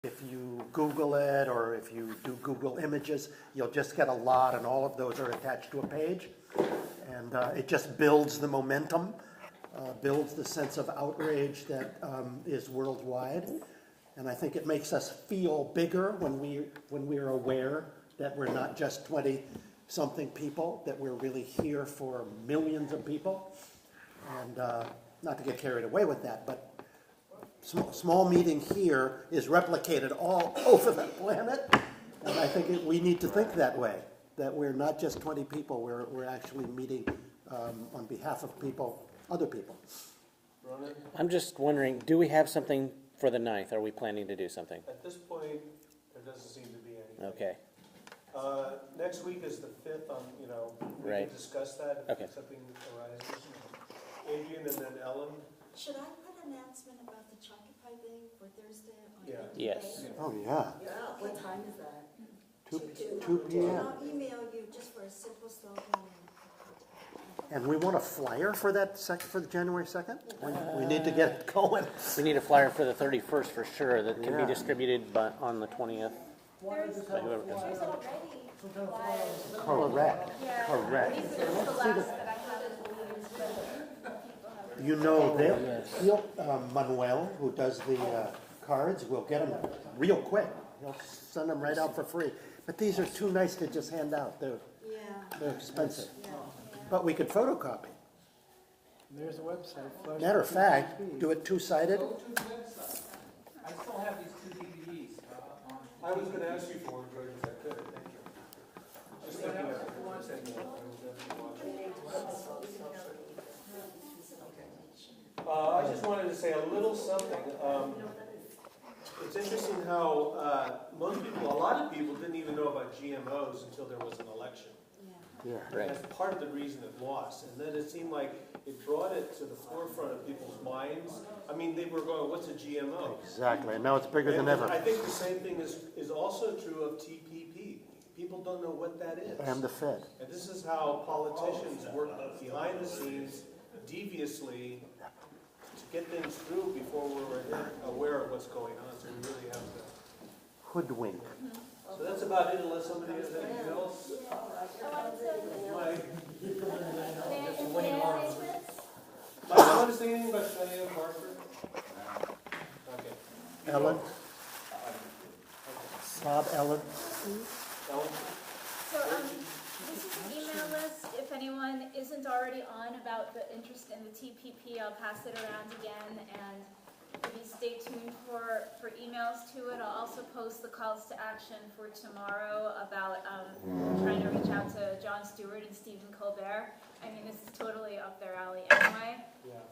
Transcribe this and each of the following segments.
If you Google it, or if you do Google Images, you'll just get a lot, and all of those are attached to a page. And it just builds the momentum, builds the sense of outrage that is worldwide. And I think it makes us feel bigger when we're aware that we're not just 20-something people, that we're really here for millions of people. And not to get carried away with that, but small meeting here is replicated all over the planet. And I think we need to think that way, that we're not just 20 people, we're actually meeting on behalf of people, other people. I'm just wondering, do we have something for the 9th? Are we planning to do something? At this point, there doesn't seem to be anything. Okay. Next week is the 5th on, we Right. can discuss that if something arises. Adrian and then Ellen. Should I put an announcement about the Choccupy thing for Thursday on Yes. Oh, yeah. Yeah, what time is that? 2 p.m. I'll email you just for a simple slogan. And we want a flyer for that for the January 2nd? We need to get it going. We need a flyer for the 31st for sure that can be Yeah. distributed on the 20th. There's already flyers. Correct. Yeah. Correct. This is the last that I have. You know, Manuel, who does the cards, will get them real quick. He'll send them right out for free. But these are too nice to just hand out. They're expensive. Yeah. But we could photocopy. There's a website. Matter of fact, do it two-sided. Go to the website. I still have these 2 DVDs. I was going to ask you for it, George, if I could. Thank you. Just looking at it. I just wanted to say a little something. It's interesting how a lot of people didn't even know about GMOs until there was an election. Yeah. Right. That's part of the reason it lost. And then it seemed like it brought it to the forefront of people's minds. I mean, they were going, what's a GMO? Exactly. And now it's bigger than ever. I think the same thing is also true of TPP. People don't know what that is. And the Fed. And this is how politicians work behind the scenes, deviously, to get things through before we're aware of what's going on. So we really have to. Hoodwink. So that's about it, unless somebody has anything else. I want to say anything about Cheyenne Parker? Okay. Ellen? Bob, Ellen? Ellen? So this is an email list. If anyone isn't already on about the interest in the TPP, I'll pass it around again, and please stay tuned for emails to it. I'll also post the calls to action for tomorrow about trying to reach out to Jon Stewart and Stephen Colbert. I mean, this is totally up their alley anyway. Yeah.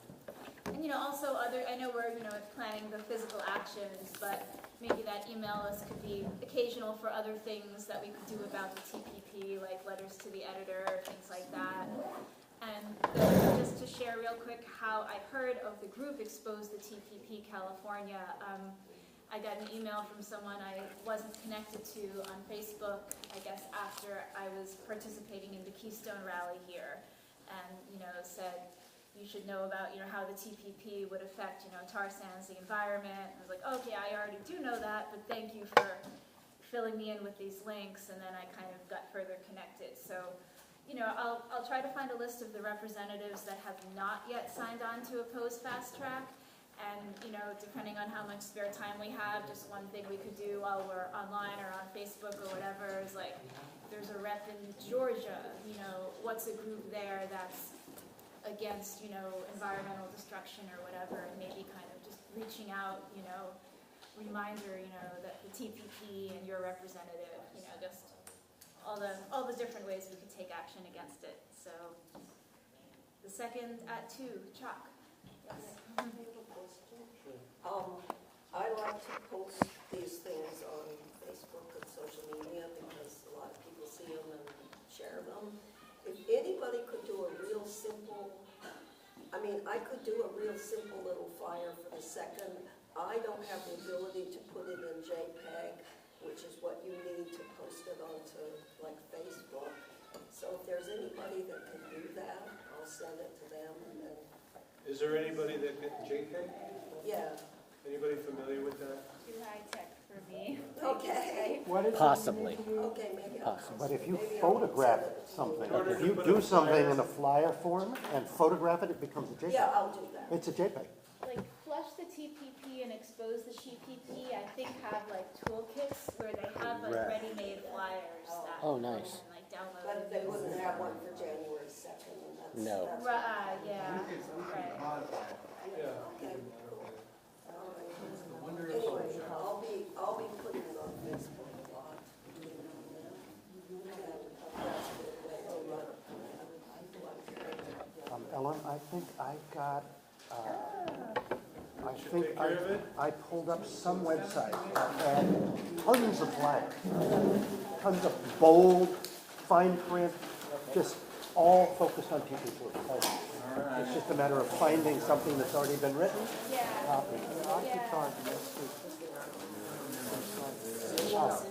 And also I know we're planning the physical actions, but maybe that email list could be occasional for other things that we could do about the TPP, like letters to the editor, things like that. And just to share real quick how I heard of the group Expose the TPP California. I got an email from someone I wasn't connected to on Facebook, I guess after I was participating in the Keystone rally here, and said you should know about how the TPP would affect tar sands, the environment. And I was like, okay, I already do know that, but thank you for filling me in with these links. And then I kind of got further connected. So I'll try to find a list of the representatives that have not yet signed on to oppose Fast Track. And, depending on how much spare time we have, just one thing we could do while we're online or on Facebook or whatever is like, there's a rep in Georgia, what's a group there that's against, environmental destruction or whatever, and maybe kind of just reaching out, reminder, that the TPP and your representative, just all the different ways we could take action against it. So the second at 2, Chuck. Yes. I like to post these things on Facebook and social media because a lot of people see them and share them. If anybody could do a real simple, I could do a real simple little flyer for the second. I don't have the ability to put it in JPEG, which is what you need to post it onto like Facebook. So if there's anybody that can do that, I'll send it to them. And then. Is there anybody that can JPEG? Yeah. Anybody familiar with that? Too high tech for Possibly. Okay, maybe I'll. Possibly. But if you photograph something, if you do something in a flyer form and photograph it, it becomes a JPEG. Yeah, I'll do that. It's a JPEG. Like Flush the TPP and Expose the TPP, I think have like toolkits where they have like Right. ready-made flyers that Oh, people nice. can like download. But they wouldn't have one for January 2nd, and that's. No. that's- Yeah, right. Yeah. Okay, cool. All right. Anyway, I'll be putting it on Facebook a lot. Ellen, I think I got, I Should think take care of it. I pulled up some website that had tons of flyers, tons of bold, fine print, just all focused on TPP. It's just a matter of finding something that's already been written, Yeah. copy. Yeah. Oh,